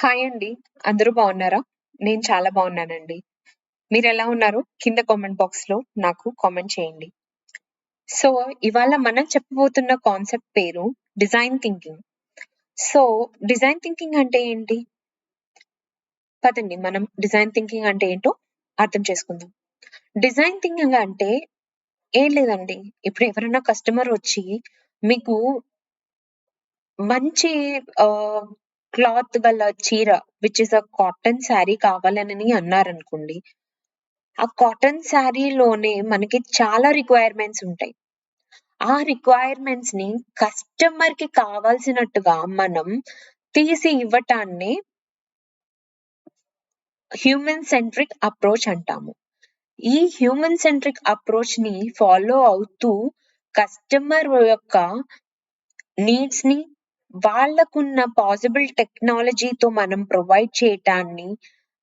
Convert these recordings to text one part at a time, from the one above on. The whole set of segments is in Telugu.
హాయ్ అండి. అందరూ బాగున్నారా? నేను చాలా బాగున్నానండి. మీరెలా ఉన్నారు? కింద కామెంట్ బాక్స్‌లో నాకు కామెంట్ చేయండి. సో, ఇవాళ మనం చెప్పబోతున్న కాన్సెప్ట్ పేరు design thinking. So, design thinking అంటే ఏంటి? పదండి మనం డిజైన్ థింకింగ్ అంటే ఏంటో అర్థం చేసుకుందాం. డిజైన్ థింకింగ్ అంటే ఏం లేదండి. ఇప్పుడు ఎవరైనా కస్టమర్ వచ్చి మీకు మంచి ఆహ్, క్లాత్ గల చీర విచ్ ఈస్ కాటన్ శారీ కావాలని అన్నారనుకోండి. ఆ కాటన్ శారీలోనే మనకి చాలా రిక్వైర్మెంట్స్ ఉంటాయి. ఆ రిక్వైర్మెంట్స్‌ని కస్టమర్‌కి కావాల్సినట్టుగా మనం తీసి ఇవ్వటాన్ని హ్యూమన్ సెంట్రిక్ అప్రోచ్ అంటాము. ఈ హ్యూమన్ సెంట్రిక్ అప్రోచ్‌ని ఫాలో అవుతూ కస్టమర్ యొక్క నీడ్స్‌ని వాళ్ళకున్న పాసిబుల్ టెక్నాలజీతో మనం ప్రొవైడ్ చేయటాన్ని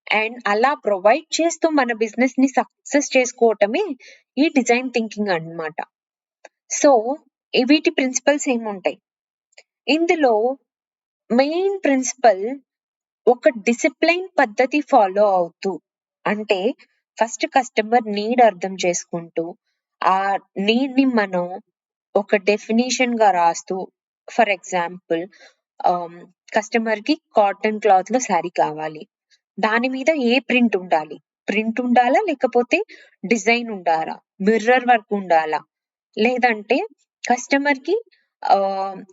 అండ్ అలా ప్రొవైడ్ చేస్తూ మన బిజినెస్‌ని సక్సెస్ చేసుకోవటమే ఈ డిజైన్ థింకింగ్ అన్నమాట. సో, వీటి ప్రిన్సిపల్స్ ఏముంటాయి? ఇందులో మెయిన్ ప్రిన్సిపల్ ఒక డిసిప్లైన్ పద్ధతి ఫాలో అవుతూ, అంటే ఫస్ట్ కస్టమర్ నీడ్ అర్థం చేసుకుంటూ, ఆ నీడ్‌ని మనం ఒక డెఫినిషన్‌గా రాస్తూ, ఫర్ ఎగ్జాంపుల్ ఆహ్, కస్టమర్‌కి కాటన్ క్లాత్‌లో శారీ కావాలి. దాని మీద ఏ ప్రింట్ ఉండాలి? ప్రింట్ ఉండాలా? లేకపోతే డిజైన్ ఉండాలా? మిర్రర్ వర్క్ ఉండాలా? లేదంటే కస్టమర్‌కి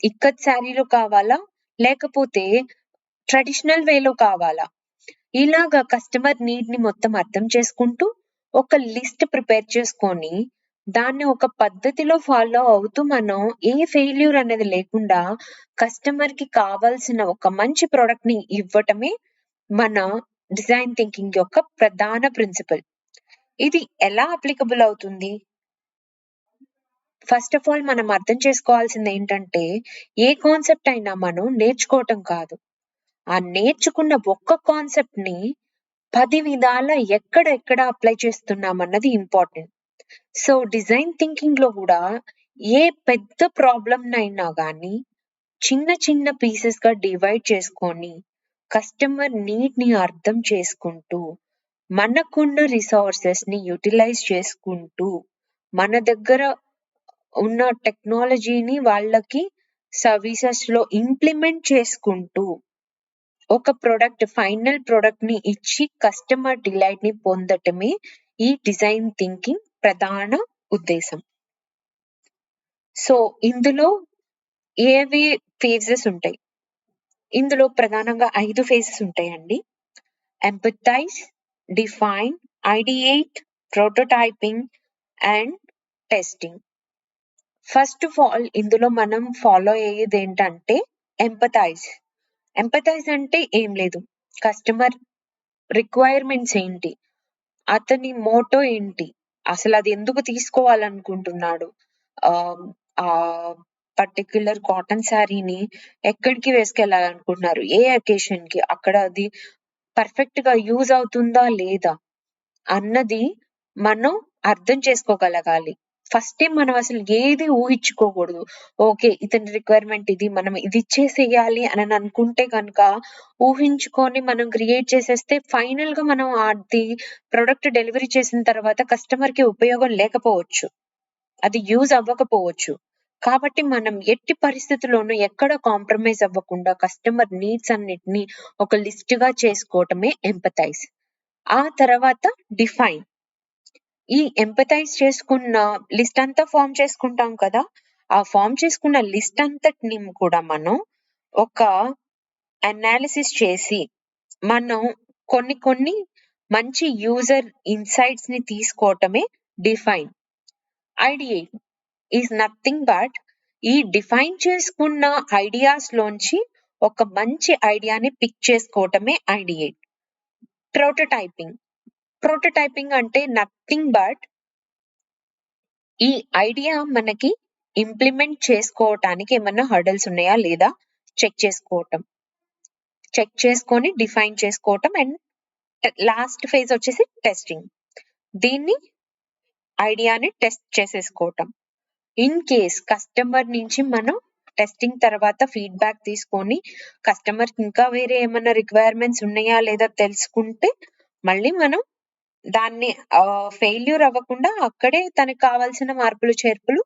ఇక్కత్ శారీలో కావాలా? లేకపోతే ట్రెడిషనల్ వేలో కావాలా? ఇలాగా కస్టమర్ నీడ్‌ని మొత్తం అర్థం చేసుకుంటూ, ఒక లిస్ట్ ప్రిపేర్ చేసుకొని, దాన్ని ఒక పద్ధతిలో ఫాలో అవుతూ మనం ఏ ఫెయిల్యూర్ అనేది లేకుండా కస్టమర్‌కి కావాల్సిన ఒక మంచి ప్రొడక్ట్‌ని ఇవ్వటమే మన డిజైన్ థింకింగ్ యొక్క ప్రధాన ప్రిన్సిపల్. ఇది ఎలా అప్లికబుల్ అవుతుంది? ఫస్ట్ ఆఫ్ ఆల్ మనం అర్థం చేసుకోవాల్సిందేంటంటే, ఏ కాన్సెప్ట్ అయినా మనం నేర్చుకోవటం కాదు. ఆ నేర్చుకున్న ఒక్క కాన్సెప్ట్‌ని 10 విధాల ఎక్కడ అప్లై చేస్తున్నామన్నది ఇంపార్టెంట్. సో, డిజైన్ థింకింగ్‌లో గూడా ఏ పెద్ద ప్రాబ్లమ్‌నైనా గానీ చిన్న పీసెస్‌గా డివైడ్ చేసుకొని, కస్టమర్ నీడ్‌ని అర్థం చేసుకుంటూ, మనకున్న రిసోర్సెస్‌ని యుటిలైజ్ చేసుకుంటూ, మన దగ్గర ఉన్న టెక్నాలజీని వాళ్ళకి సర్వీసెస్‌లో ఇంప్లిమెంట్ చేసుకుంటూ, ఒక ఫైనల్ ప్రొడక్ట్‌ని ఇచ్చి కస్టమర్ డిలైట్‌ని పొందటమే ఈ డిజైన్ థింకింగ్ ప్రధాన ఉద్దేశం. సో, ఇందులో ఏవి ఫేజెస్ ఉంటాయి? ఇందులో ప్రధానంగా 5 ఫేజెస్ ఉంటాయండి. Empathise, define, ideate, prototyping and testing. First of all ఇందులో మనం ఫాలో అయ్యేదేంటంటే ఎంపథైజ్. ఎంపథైజ్ అంటే ఏం లేదు. కస్టమర్ రిక్వైర్మెంట్స్ ఏంటి? అతని మోటో ఏంటి? అసలది ఎందుకు తీసుకోవాలనుకుంటున్నాడు? ఆహ్, ఆహ్, పర్టిక్యులర్ కాటన్ శారీని ఎక్కడికి వేసుకెళ్ళాలనుకుంటున్నారు? ఏ అకేషన్‌కి? అక్కడ అది పర్ఫెక్ట్‌గా యూజ్ అవుతుందా? లేదా? అన్నది మనం అర్థం చేసుకోగలగాలి. ఫస్టే మనం అసలు ఏది ఊహించుకోకూడదు. ఓకే. ఇతని రిక్వైర్మెంట్ ఇది. మనం ఇది ఇచ్చేసేయాలి అని అనుకుంటే గనక ఊహించుకొని మనం క్రియేట్ చేసేస్తే ఫైనల్‌గా మనం అది ప్రొడక్ట్ డెలివరీ చేసిన తర్వాత కస్టమర్‌కి ఉపయోగం లేకపోవచ్చు. అది యూజ్ అవ్వకపోవచ్చు. కాబట్టి మనం ఎట్టి పరిస్థితిలోనూ ఎక్కడ కాంప్రమైజ్ అవ్వకుండా కస్టమర్ నీడ్స్ అన్నిటిని ఒక లిస్ట్‌గా చేసుకోవటమే ఎంపథైజ్. ఆ తర్వాత డిఫైన్. ఈ ఎంపథైజ్ చేసుకున్న లిస్ట్ అంతా ఫార్మ్ చేసుకుంటాం కదా! ఆ ఫార్మ్ చేసుకున్న లిస్ట్ అంతటిని కూడా మనం ఒక అనాలిసిస్ చేసి, మనం కొన్ని మంచి యూజర్ ఇన్‌సైట్స్‌ని తీసుకోవటమే define. Ideate is nothing but ఈ డిఫైన్ చేసుకున్న ఐడియాస్‌లోంచి ఒక మంచి ఐడియాని పిక్ చేసుకోవటమే ఐడియేట్. ప్రోటోటైపింగ్. ప్రోటోటైపింగ్ అంటే నథింగ్ బట్ ఈ ఐడియా మనకి ఇంప్లిమెంట్ చేసుకోవటానికి ఏమన్నా హర్డల్స్ ఉన్నాయా లేదా చెక్ చేసుకోవటం. చెక్ చేసుకొని డిఫైన్ చేసుకోవటం అండ్ లాస్ట్ ఫేజ్ వచ్చేసి టెస్టింగ్. దీన్ని ఐడియాని టెస్ట్ చేసేసుకోవటం. ఇన్ కేస్ కస్టమర్ నుంచి మనం టెస్టింగ్ తర్వాత ఫీడ్‌బ్యాక్ తీసుకొని కస్టమర్‌కి ఇంకా వేరే ఏమన్నా రిక్వైర్మెంట్స్ ఉన్నాయా లేదా తెలుసుకుంటే మళ్ళీ మనం దాన్ని ఫెయిల్యూర్ అవ్వకుండా అక్కడే తనకి కావాల్సిన మార్పులు, చేర్పులు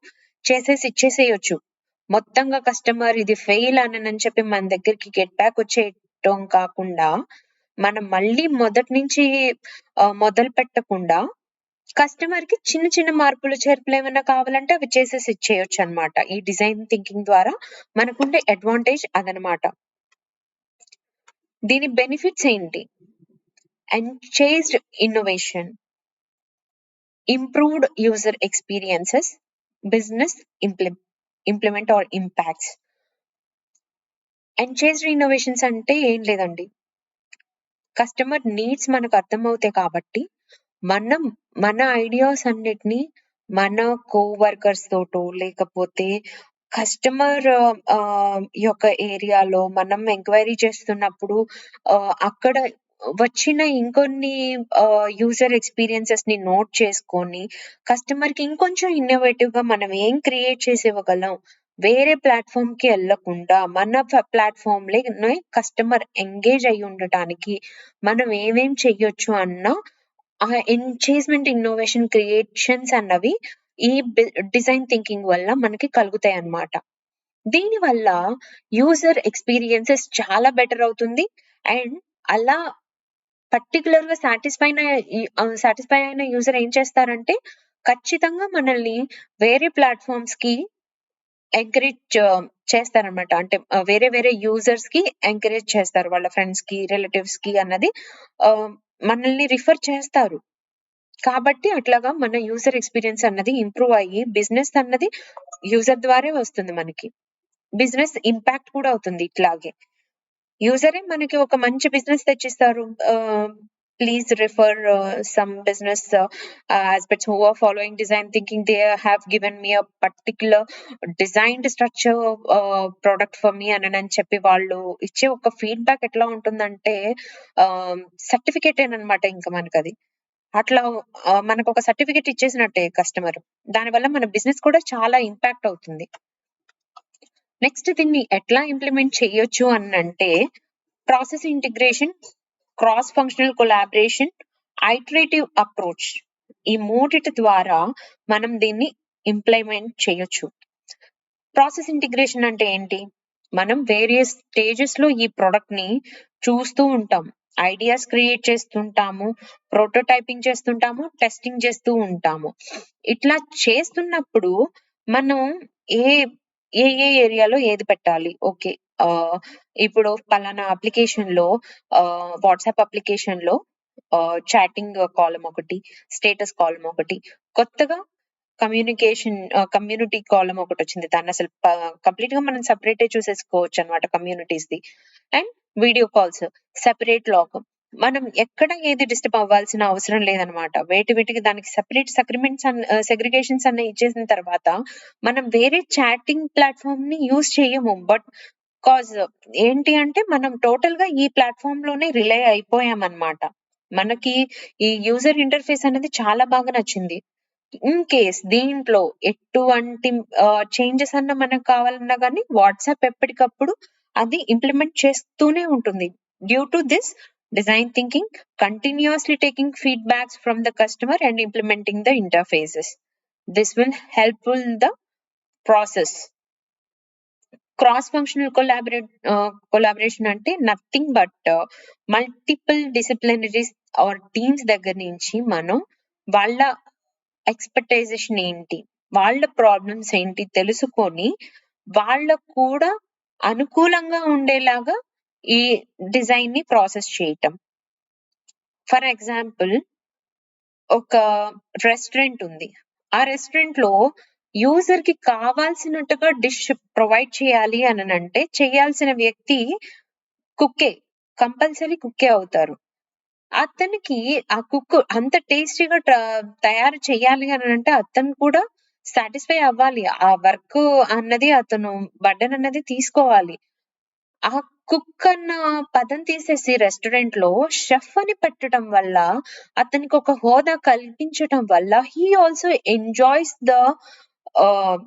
ఇచ్చేసేయొచ్చు. మొత్తంగా కస్టమర్ ఇది ఫెయిల్ అనని చెప్పి మన దగ్గరికి గెట్ బ్యాక్ వచ్చేయటం కాకుండా, మనం మళ్ళీ మొదటి నుంచి మొదలు పెట్టకుండా కస్టమర్‌కి చిన్న చిన్న మార్పులు, చేర్పులు ఏమన్నా కావాలంటే అవి ఇచ్చేయొచ్చనమాట. ఈ డిజైన్ థింకింగ్ ద్వారా మనకుండే అడ్వాంటేజ్ అదనమాట. దీని బెనిఫిట్స్ ఏంటి? Enhanced innovation, improved user experiences, business implement or impacts. Enhanced innovations అంటే ఏం లేదండి. కస్టమర్ నీడ్స్ మనకు అర్థమవుతాయి కాబట్టి, మనం మన ఐడియాస్ అన్నిటిని మన కోవర్కర్స్ తోటో, లేకపోతే కస్టమర్ యొక్క ఏరియాలో మనం ఎంక్వైరీ చేస్తున్నప్పుడు అక్కడ వచ్చిన ఇంకొన్ని యూజర్ ఎక్స్‌పీరియన్సెస్‌ని నోట్ చేసుకొని, కస్టమర్‌కి ఇంకొంచెం ఇన్నోవేటివ్‌గా మనం ఏం క్రియేట్ చేసివ్వగలం, వేరే ప్లాట్‌ఫార్మ్‌కి ఎళ్ళకుండా మన ప్లాట్‌ఫార్మ్‌లోనే కస్టమర్ ఎంగేజ్ అయ్యి ఉండటానికి మనం ఏమేం చెయ్యొచ్చు అన్న ఆ ఎంచేజ్‌మెంట్ ఇన్నోవేషన్ క్రియేషన్స్ అన్నవి ఈ డిజైన్ థింకింగ్ వల్ల మనకి కలుగుతాయన్నమాట. దీనివల్ల యూజర్ ఎక్స్‌పీరియన్సెస్ చాలా బెటర్ అవుతుంది. అండ్ అలా పర్టిక్యులర్‌గా సాటిస్ఫై అయిన యూజర్ ఏం చేస్తారంటే, ఖచ్చితంగా మనల్ని వేరే ప్లాట్‌ఫార్మ్స్‌కి ఎంకరేజ్ చేస్తారనమాట. అంటే వేరే వేరే యూజర్స్‌కి ఎంకరేజ్ చేస్తారు. వాళ్ళ ఫ్రెండ్స్‌కి, రిలేటివ్స్‌కి అన్నది ఆహ్, మనల్ని రిఫర్ చేస్తారు. కాబట్టి అట్లాగా మన యూజర్ ఎక్స్‌పీరియన్స్ అన్నది ఇంప్రూవ్ అయ్యి బిజినెస్ అన్నది యూజర్ ద్వారే వస్తుంది మనకి. బిజినెస్ ఇంపాక్ట్ కూడా అవుతుంది ఇట్లాగే. యూజరే మనకి ఒక మంచి బిజినెస్ తెచ్చిస్తారు. Please refer some business aspects who are following design thinking. They have given me a particular designed structure product for me అని చెప్పి వాళ్ళు ఇచ్చే ఒక ఫీడ్‌బ్యాక్ ఎట్లా ఉంటుందంటే సర్టిఫికేటేనన్నమాట ఇంక మనకది. అట్లా మనకొక సర్టిఫికేట్ ఇచ్చేసినట్టే కస్టమర్. దానివల్ల మన బిజినెస్ కూడా చాలా ఇంపాక్ట్ అవుతుంది. నెక్స్ట్ దీన్ని ఎట్లా ఇంప్లిమెంట్ చేయొచ్చు అనంటే, process integration, cross functional collaboration, iterative approach. ఈ మూడిటి ద్వారా మనం దీన్ని ఇంప్లిమెంట్ చేయొచ్చు. ప్రాసెస్ ఇంటిగ్రేషన్ అంటే ఏంటి? మనం వేరియస్ స్టేజెస్‌లో ఈ ప్రొడక్ట్‌ని చూస్తూ ఉంటాం. ఐడియాస్ క్రియేట్ చేస్తుంటాము, ప్రోటోటైపింగ్ చేస్తుంటాము, టెస్టింగ్ చేస్తూ ఉంటాము. ఇట్లా చేస్తున్నప్పుడు మనం ఏ ఏరియాలో ఏది పెట్టాలి? ఓకే. ఇప్పుడు పలానా అప్లికేషన్‌లో వాట్సాప్ అప్లికేషన్‌లో చాటింగ్ కాలమ్ ఒకటి, స్టేటస్ కాలమ్ ఒకటి, కొత్తగా కమ్యూనిటీ కాలమ్ ఒకటొచ్చింది. దాన్నసలు కంప్లీట్‌గా మనం సెపరేటే చూసేసుకోవచ్చనమాట కమ్యూనిటీస్‌ది. And video calls, separate log. మనం ఎక్కడ ఏది డిస్టర్బ్ అవ్వాల్సిన అవసరం లేదనమాట. వీటికి దానికి సెపరేట్ సెగ్రిగేషన్స్ అన్ని ఇచ్చేసిన తర్వాత మనం వేరే చాటింగ్ ప్లాట్‌ఫార్మ్‌ని యూజ్ చెయ్యము. ఏంటి అంటే మనం టోటల్‌గా ఈ ప్లాట్‌ఫార్మ్‌లోనే రిలై అయిపోయామనమాట. మనకి ఈ యూజర్ ఇంటర్‌ఫేస్ అనేది చాలా బాగా నచ్చింది. ఇన్ కేస్ దీంట్లో ఎటువంటి చేంజెస్ అన్నా మనకు కావాలన్నా గాని వాట్సాప్ ఎప్పటికప్పుడు అది ఇంప్లిమెంట్ చేస్తూనే ఉంటుంది. Due to this design thinking continuously taking feedbacks from the customer and implementing the interfaces. This will helpful the process. Cross functional collaboration అంటే nothing but multiple disciplinaries or teams దగ్గర నుంచి మనం వాళ్ళ ఎక్స్‌పెక్టైజేషన్ ఏంటి? వాళ్ళ ప్రాబ్లమ్స్ ఏంటి తెలుసుకొని, వాళ్ళకు కూడా అనుకూలంగా ఉండేలాగా ఈ డిజైన్‌ని ప్రాసెస్ చేయటం. ఫర్ ఎగ్జాంపుల్ ఒక రెస్టారెంట్ ఉంది. ఆ రెస్టారెంట్‌లో యూజర్‌కి కావాల్సినట్టుగా డిష్ ప్రొవైడ్ చేయాలి అననంటే చేయాల్సిన వ్యక్తి కుక్కే. కంపల్సరీ కుక్కే అవుతారు. అతనికి ఆ కుక్ అంత టేస్టీగా తయారు చేయాలి అనంటే అతను కూడా సాటిస్ఫై అవ్వాలి. ఆ వర్క్ అన్నది అతను బర్డెన్ అన్నది తీసుకోవాలి. ఆ కుక్ అన్న పదం తీసేసి రెస్టారెంట్‌లో షెఫ్ అని పెట్టడం వల్ల అతనికి ఒక హోదా కల్పించటం వల్ల హి ఆల్సో ఎంజాయ్స్ ద ఆహ్,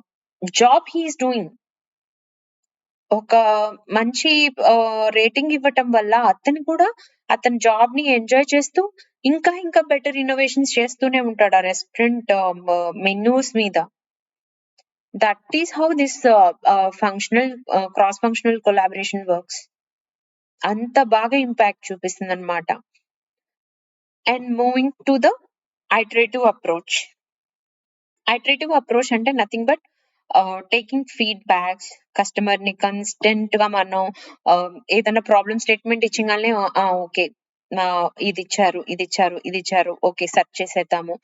జాబ్ హి ఈస్ డూయింగ్. ఒక మంచి రేటింగ్ ఇవ్వటం వల్ల అతను కూడా అతని జాబ్‌ని ఎంజాయ్ చేస్తూ ఇంకా బెటర్ ఇన్నోవేషన్స్ చేస్తూనే ఉంటాడు ఆ రెస్టారెంట్ మెన్యూస్ మీద. That is how this cross functional collaboration works. అంత బాగా ఇంపాక్ట్ చూపిస్తుందన్నమాట. And moving to the iterative approach. Iterative approach అంటే నథింగ్ బట్ టేకింగ్ ఫీడ్‌బ్యాక్స్, కస్టమర్‌ని కన్స్టెంట్‌గా మనం ఏదైనా ప్రాబ్లమ్ స్టేట్‌మెంట్ ఇచ్చింగాల్నే ఓకే. ఇదిచ్చారు. ఓకే. సెర్చ్ చేసేద్దాము.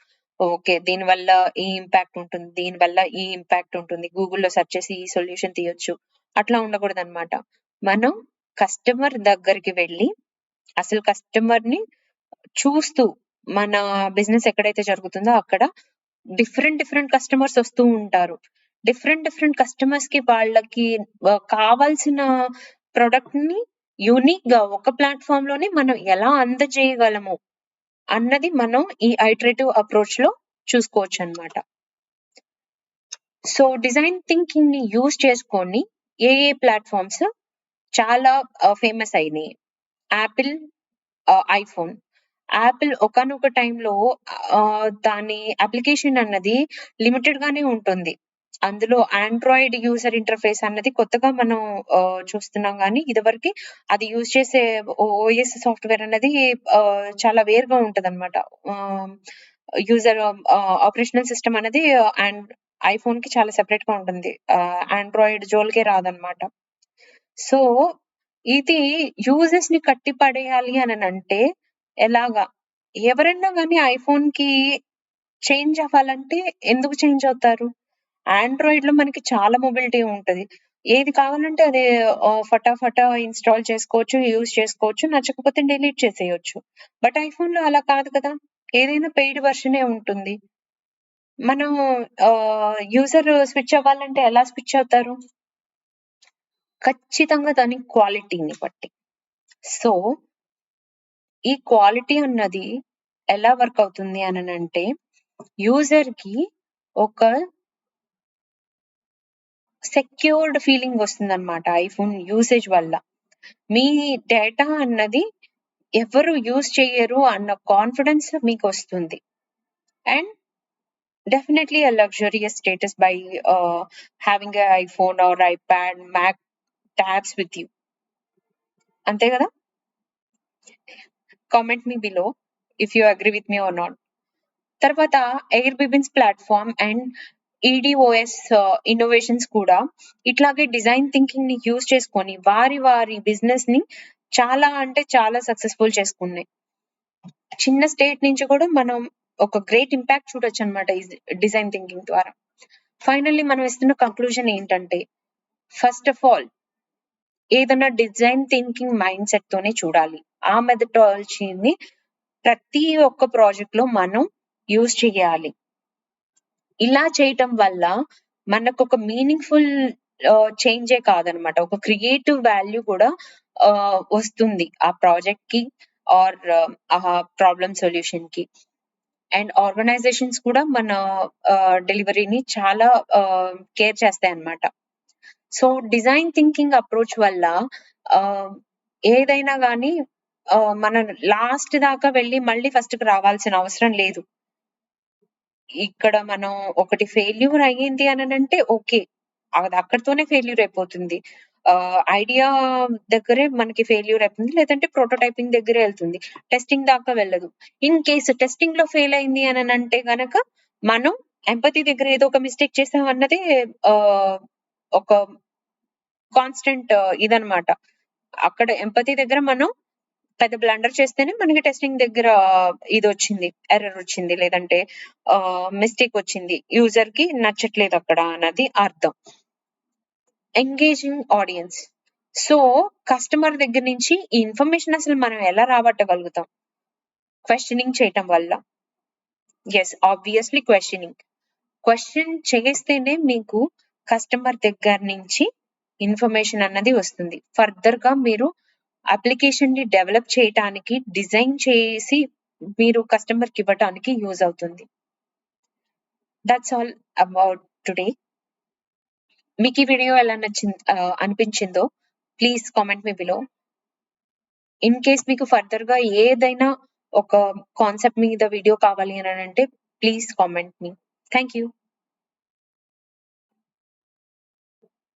ఓకే. దీనివల్ల ఈ ఇంపాక్ట్ ఉంటుంది. దీనివల్ల ఈ ఇంపాక్ట్ ఉంటుంది. గూగుల్‌లో సెర్చ్ చేసి ఈ సొల్యూషన్ తీయొచ్చు. అట్లా ఉండకూడదనమాట. మనం కస్టమర్ దగ్గరికి వెళ్లి అసలు కస్టమర్‌ని చూస్తూ మన బిజినెస్ ఎక్కడైతే జరుగుతుందో అక్కడ డిఫరెంట్ కస్టమర్స్ వస్తూ ఉంటారు. డిఫరెంట్ కస్టమర్స్‌కి వాళ్ళకి కావాల్సిన ప్రొడక్ట్‌ని యూనిక్‌గా ఒక ప్లాట్‌ఫార్మ్‌లోనే మనం ఎలా అందజేయగలము అన్నది మనం ఈ ఐటరేటివ్ అప్రోచ్‌లో చూసుకోవచ్చనమాట. సో, డిజైన్ థింకింగ్‌ని యూజ్ చేసుకొని ఏ ప్లాట్‌ఫార్మ్స్ చాలా ఫేమస్ అయినియి. Apple, iPhone. యాపిల్ ఒకానొక టైంలో దాని అప్లికేషన్ అన్నది లిమిటెడ్ గానే ఉంటుంది. అందులో ఆండ్రాయిడ్ యూజర్ ఇంటర్‌ఫేస్ అన్నది కొత్తగా మనం చూస్తున్నాం గానీ, ఇదివరకి అది యూజ్ చేసే ఓఎస్ సాఫ్ట్‌వేర్ అన్నది చాలా వేరుగా ఉంటదనమాట. ఆహ్, యూజర్ ఆపరేషనల్ సిస్టమ్ అనేది ఐఫోన్‌కి చాలా సెపరేట్‌గా ఉంటుంది. ఆండ్రాయిడ్ జోలికే రాదనమాట. సో, ఇది యూజర్స్‌ని కట్టి పడేయాలి అననంటే ఎలాగా? ఎవరైనా గాని ఐఫోన్‌కి చేంజ్ అవ్వాలంటే ఎందుకు చేంజ్ అవుతారు? ఆండ్రాయిడ్‌లో మనకి చాలా మొబిలిటీ ఉంటది. ఏది కావాలంటే అది ఫటాఫటా ఇన్‌స్టాల్ చేసుకోవచ్చు, యూజ్ చేసుకోవచ్చు. నచ్చకపోతే డిలీట్ చేసేయొచ్చు. బట్ ఐఫోన్‌లో అలా కాదు కదా! ఏదైనా పెయిడ్ వెర్షనే ఉంటుంది. మనం యూజర్ స్విచ్ అవ్వాలంటే ఎలా స్విచ్ అవుతారు? ఖచ్చితంగా దాని క్వాలిటీని బట్టి. సో, ఈ క్వాలిటీ అన్నది ఎలా వర్క్ అవుతుంది అననంటే, యూజర్‌కి ఒక సెక్యూర్డ్ ఫీలింగ్ వస్తుందన్నమాట ఐఫోన్ యూసేజ్ వల్ల. మీ డేటా అన్నది ఎవరు యూజ్ చెయ్యరు అన్న కాన్ఫిడెన్స్ మీకొస్తుంది. And definitely a luxurious status by having a iPhone or iPad, Mac tabs with you. అంతే గదా! కామెంట్ మీ below if you agree with me or not. తర్వాత ఎయిర్ బిబిన్స్ ప్లాట్‌ఫార్మ్ అండ్ ఈడీఓఎస్ ఇన్నోవేషన్స్ కూడా ఇట్లాగే డిజైన్ థింకింగ్‌ని యూజ్ చేసుకొని వారి బిజినెస్‌ని చాలా అంటే చాలా సక్సెస్‌ఫుల్ చేసుకున్నాయి. చిన్న స్టేట్ నుంచి కూడా మనం ఒక గ్రేట్ ఇంపాక్ట్ చూడొచ్చనమాట ఈ డిజైన్ థింకింగ్ ద్వారా. ఫైనల్లీ మనం ఇస్తున్న కంక్లూజన్ ఏంటంటే, ఫస్ట్ ఆఫ్ ఆల్ ఏదన్నా డిజైన్ థింకింగ్ మైండ్ సెట్ తోనే చూడాలి. ఆ మెథడాలజీని ప్రతి ఒక్క ప్రాజెక్ట్‌లో మనం యూజ్ చేయాలి. ఇలా చేయటం వల్ల మనకొక మీనింగ్‌ఫుల్ చేంజే కాదనమాట. ఒక క్రియేటివ్ వాల్యూ కూడా వస్తుంది ఆ ప్రాజెక్ట్‌కి ఆర్ ఆ ప్రాబ్లమ్ సొల్యూషన్‌కి. అండ్ ఆర్గనైజేషన్స్ కూడా మన డెలివరీని చాలా కేర్ చేస్తాయన్నమాట. సో, డిజైన్ థింకింగ్ అప్రోచ్ వల్ల ఆహ్, ఏదైనా గాని మనం లాస్ట్ దాకా వెళ్లి మళ్ళీ ఫస్ట్‌కి రావాల్సిన అవసరం లేదు. ఇక్కడ మనం ఒకటి ఫెయిల్యూర్ అయ్యింది అననంటే ఓకే. అది అక్కడితోనే ఫెయిల్యూర్ అయిపోతుంది. ఐడియా దగ్గరే మనకి ఫెయిల్యూర్ అయితుంది. లేదంటే ప్రోటోటైపింగ్ దగ్గరే ఎళ్తుంది. టెస్టింగ్ దాకా వెళ్ళదు. ఇన్ కేస్ టెస్టింగ్‌లో ఫెయిల్ అయింది అననంటే గనక మనం ఎంపథీ దగ్గర ఏదో ఒక మిస్టేక్ చేసాం అన్నదే ఆహ్, ఒక కాన్స్టెంట్ ఇదనమాట. అక్కడ ఎంపథీ దగ్గర మనం పెద్ద బ్లండర్ చేస్తేనే మనకి టెస్టింగ్ దగ్గర ఇదొచ్చింది. ఎర్రర్ వచ్చింది. లేదంటే మిస్టేక్ వచ్చింది. యూజర్‌కి నచ్చట్లేదక్కడ అన్నది అర్థం. Engaging audience. సో, కస్టమర్ దగ్గర నుంచి ఈ ఇన్ఫర్మేషన్ అసలు మనం ఎలా రాబట్టగలుగుతాం? క్వెషనింగ్ చేయటం వల్ల. యెస్. Obviously questioning. క్వెషన్ చేస్తేనే మీకు కస్టమర్ దగ్గర నుంచి ఇన్ఫర్మేషన్ అన్నది వస్తుంది. ఫర్దర్‌గా మీరు అప్లికేషన్‌ని డెవలప్ చేయటానికి, డిజైన్ చేసి మీరు కస్టమర్‌కి ఇవ్వటానికి యూజ్ అవుతుంది. That's all about today. మీకు ఈ వీడియో ఎలా అనిపించిందో ప్లీజ్ కామెంట్ మీ బిలో. ఇన్ కేస్ మీకు ఫర్దర్ గా ఏదైనా ఒక కాన్సెప్ట్ మీద వీడియో కావాలి అని అంటే please comment me. Thank you.